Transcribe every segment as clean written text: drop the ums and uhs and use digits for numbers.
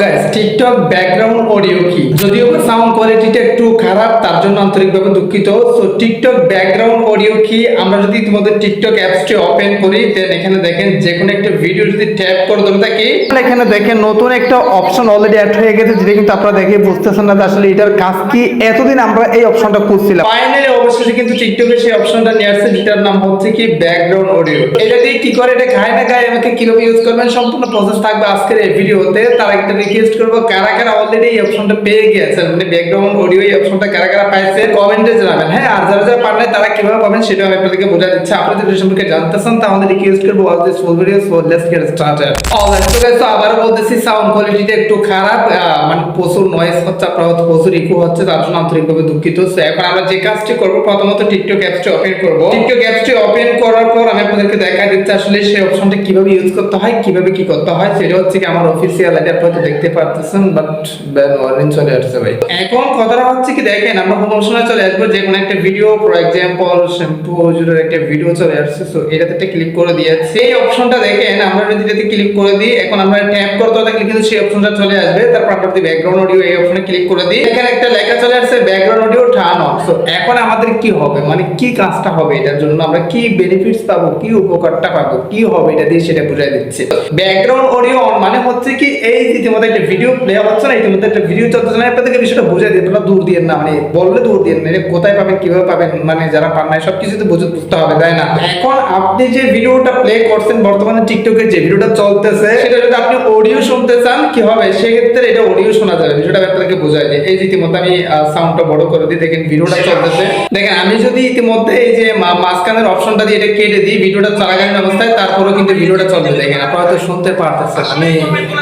Guys TikTok background audio কি, যদিও sound কোয়ালিটিটা একটু খারাপ, তার জন্য আন্তরিকভাবে দুঃখিত। সো টিকটক ব্যাকগ্রাউন্ড অডিও কি, আমরা যদি তোমাদের টিকটক অ্যাপসটি ওপেন করি, দেন এখানে দেখেন যে কোনো একটা ভিডিও যদি ট্যাপ করে ধরে থাকি, এখানে দেখেন নতুন একটা অপশন অলরেডি অ্যাড হয়ে গেছে, যেটা কিন্তু আপনারা দেখে বুঝতেছেন না যে আসলে এটার কাজ কি। এতদিন আমরা এই অপশনটা খুঁজছিলাম, ফাইনালি অবশেষে কিন্তু টিকটকে সেই অপশনটা নিয়ে আসছে, যেটার নাম হচ্ছে কি ব্যাকগ্রাউন্ড অডিও। এটা দিয়ে কি করে, এটা খায় না খায়, আমাকে কিভাবে ইউজ করবেন সম্পূর্ণ প্রসেস থাকবে আজকের এই ভিডিওতে। তার একটা রিকোয়েস্ট করব, কারা কারা অলরেডি এই অপশনটা পেয়ে গিয়েছেন, মানে ব্যাকগ্রাউন্ড অডিও এই অপশনটা কারা কারা পাইছে কমেন্টে জানাবেন। হ্যাঁ, আর যারা যারা পারেন তারা কিভাবে পাবেন সেটা আমি আপনাদেরকে বোঝা দিচ্ছি। আপনাদের যদি সম্পর্কে জানতে চান তাহলে রিকোয়েস্ট করব watch this full video. So let's get started. Alright, so guys, আবার বলতেছি সাউন্ড কোয়ালিটিটা একটু খারাপ, মানে প্রচুর নয়েজ হচ্ছে, আপনারা হয়তো প্রচুর ইকো হচ্ছে, তার জন্য আন্তরিকভাবে দুঃখিত। সো এখন আমরা যে কাজটি করব, প্রথমত টিকটক অ্যাপসটি ওপেন করব। টিকটক অ্যাপসটি ওপেন করার পর আমি আপনাদেরকে দেখাই দিচ্ছি আসলে সেই অপশনটা কিভাবে ইউজ করতে হয়, কিভাবে কি করতে হয়। সেটা হচ্ছে কি আমার অফিসিয়াল আইডি, আপনারা দেখতে পারতেছেন, বাট ব্যান ওয়ার্নিং চলে আসছে ভাই। এখন কথাটা হচ্ছে কি, দেখেন আমরা হোম অপশনে চলে আসবো, যে কোনো একটা ভিডিও, ফর এক্সাম্পল শ্যাম্পু হুজুরের একটা ভিডিও চলে আসছে। সো এটাতে একটা ক্লিক করে দিয়েছি। এই অপশনটা দেখেন আমরা যদি এটাতে ক্লিক করে দিই, এখন আমরা ট্যাপ করতে থাকলে কিন্তু সেই অপশনটা চলে আসবে। তারপর আমরা যদি ব্যাকগ্রাউন্ড অডিও এই অপশনে ক্লিক করে দিই, এখানে একটা লেখা চলে আসছে background audio turn off. So এখন আমাদের কি হবে, মানে কি কাজটা হবে, এটার জন্য আমরা কি বেনিফিটস পাবো, কি উপকারটা পাবো, কি হবে এটা দিয়ে সেটা বুঝাই দিচ্ছে। ব্যাকগ্রাউন্ড অডিও অন মানে হচ্ছে কি, এই ইতিমধ্যে একটা ভিডিও প্লে হচ্ছে না, ইতিমধ্যে একটা ভিডিও চলতেছে না, আপনাদেরকে বিষয়টা বুঝাই দিই। তোমরা দূর দিয়ে না, মানে বললে দূর দিয়ে না, এটা কোথায় পাবেন, কিভাবে পাবেন, মানে যারা পান নাই সবকিছু তো বুঝতে হবে, তাই না? এখন আপনি যে ভিডিওটা প্লে করছেন বর্তমানে টিকটকে, যে ভিডিওটা চলতেছে, সেটা যদি আপনি অডিও শুনতে চান কি হবে, সেক্ষেত্রে এটা অডিও শোনা যাবে। বিষয়টা আপনাদেরকে বুঝাই দিই। এই যে ইতিমধ্যে আমি সাউন্ডটা বড় করে দিই, দেখেন ভিডিওটা চলতেছে। দেখেন আমি যদি ইতিমধ্যে এই যে মাঝখানের অপশনটা দিয়ে এটা কেটে দিই, ভিডিওটা চলাকালীন অবস্থায়, তারপরেও কিন্তু ভিডিওটা চলবে। দেখেন আপনারা হয়তো শুনতে পারতেছেন, আমি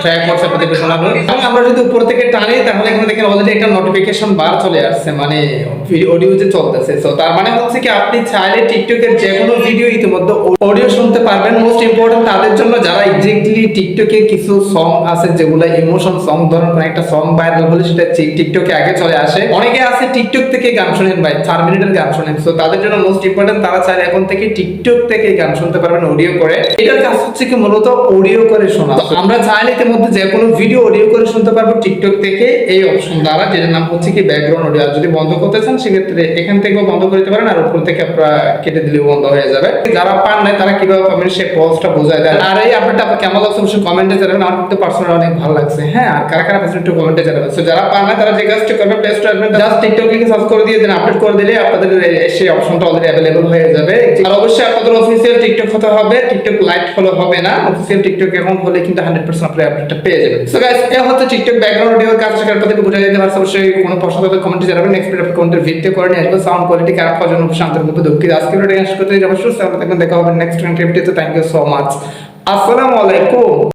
ট্র্যাক করছি আপনাদেরকে শোনাবো। এবং আমরা যদি উপর থেকে টানি, তাহলে এখানে দেখেন অলরেডি একটা নোটিফিকেশন বার চলে আসছে, মানে অডিও যে চলতেছে। সো তার মানে হচ্ছে কি, আপনি চাইলে টিকটকের যে কোনো ভিডিও ইতিমধ্যে অডিও শুনতে পারবেন। মোস্ট ইম্পর্টেন্ট তাদের জন্য যারা এক্স্যাক্টলি টিকটকে কিছু সং আছে যেগুলো ইমোশন সং, ধরুন একটা সং ভাইরাল হলে সেটা টিকটকে আগে চলে আসে। অনেকে আছে টিকটক থেকে গান শুনেন ভাই, 4 মিনিটের গান শুনেন। সো তাদের জন্য মোস্ট ইম্পর্টেন্ট, তারা চাইলে এখন থেকে টিকটক থেকে গান শুনতে পারবেন অডিও করে। এটার কাজ হচ্ছে কি মূলত অডিও করে শোনা। আমরা চাইলে ইতিমধ্যে যে কোনো ভিডিও অডিও করে শুনতে পারবো টিকটক থেকে এই অপশন দ্বারা, যেটার নাম হচ্ছে কি ব্যাকগ্রাউন্ড অডিও। আর যদি বন্ধ করতে চান সেক্ষেত্রে এখান থেকেও বন্ধ করতে পারেন, আর উপর থেকে আপনারা কেটে দিলেও বন্ধ হয়ে যাবে। যারা পান নাই তারা কিভাবে পাবেন সেই পজটা বোঝায় দেয়। আর এই আপডেটটা আপনার কেমন লাগছে অবশ্যই কমেন্টে জানাবেন। আমার কিন্তু পার্সোনালি অনেক ভালো লাগছে। হ্যাঁ, আর কারা কারা একটু কমেন্টে জানাবেন। সো যারা পান না তারা যে কাজটা করবেন, প্লে স্টোরে আসবেন, জাস্ট টিকটক লিখে সার্চ করে দিয়ে দেন, আপডেট করে দিলে আপনাদের সেই অপশনটা অলরেডি अवेलेबल হয়ে যাবে। আর অবশ্যই আপনাদের অফিসিয়াল টিকটক হতে হবে, টিকটক লাইট ফলো হবে না। অফিসিয়াল টিকটক অ্যাকাউন্ট হলে কিন্তু 100% আপনি আপডেটটা পেয়ে যাবেন। সো গাইস, এই হচ্ছে টিকটক ব্যাকগ্রাউন্ড অডিওর কাজ। সেটা আপনাদেরকে বুঝাই দিতে পারছি। অবশ্যই কোনো প্রশ্ন থাকলে কমেন্টে জানাবেন। নেক্সট ভিডিও কমেন্টের ভিত্তি করে নিয়ে আসবো। সাউন্ড কোয়ালিটি খারাপ হওয়ার জন্য শান্তভাবে দুঃখিত। আজকে ভিডিওটা শেষ করতে যাবো। সুস্থ থাকবেন, দেখা হবে নেক্সট ভিডিওতে। Thank you so much. আসসালামু আলাইকুম।